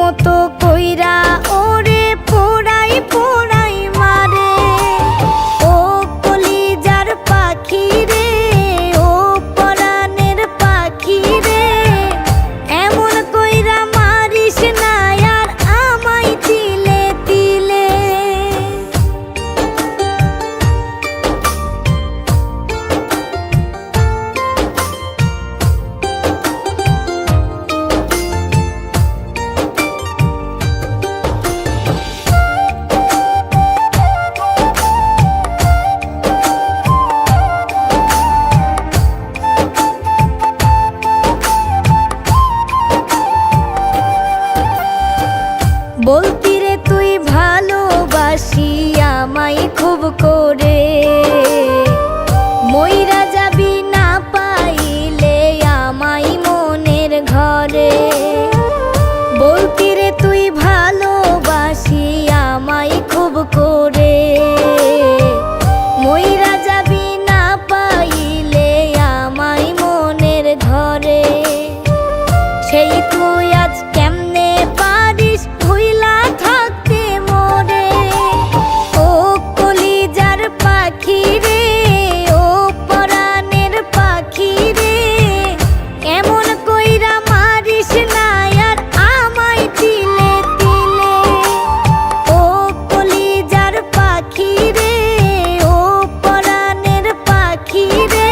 মতো কইরা ওরে পোড়াই পোড়াই মারে। ও কলিজার পাখি রে, ও পরাণের পাখি রে, এমন কইরা মারিস না আর আমায় তিলে তিলে। বলতি রে তুই ভালোবাসি আমায় খুব করে, মইরা যাবি না পাইলে আমায় মনের ঘরে। বলতি রে তুই ভালোবাসি আমায় খুব করে, মইরা যাবি না পাইলে আমায় মনের ঘরে। সেই তুই আজ কেমনে পারিস ভুইলা থাকতে মোরে। ও কলিজার পাখি রে, ও পরাণের পাখি রে, এমন কইরা মারিস না আর আমায় তিলে তিলে। ও কলিজার পাখি রে, ও পরাণের পাখি রে,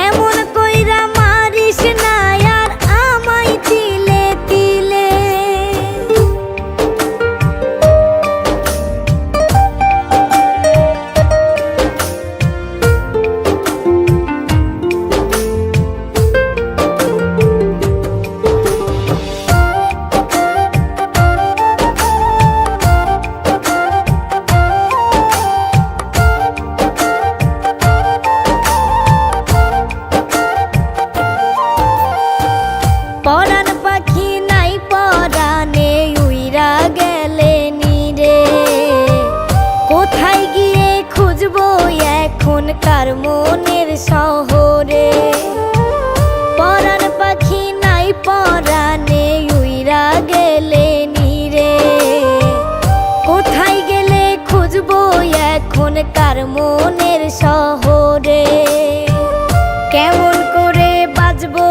এমন কইরা মারিস না আর আমায় তিলে তিলে। পরাণ পাখি নাই পরাণে উইরা গেলে নিরে, কোথায় গিয়ে খুঁজবো এখন কার মনের শহরে। পরাণ পাখি নাই পরাণে উইরা গেলে নিরে, কোথায় গেলে খুঁজবো এখন কার মনের শহরে। কেমন করে বাজবো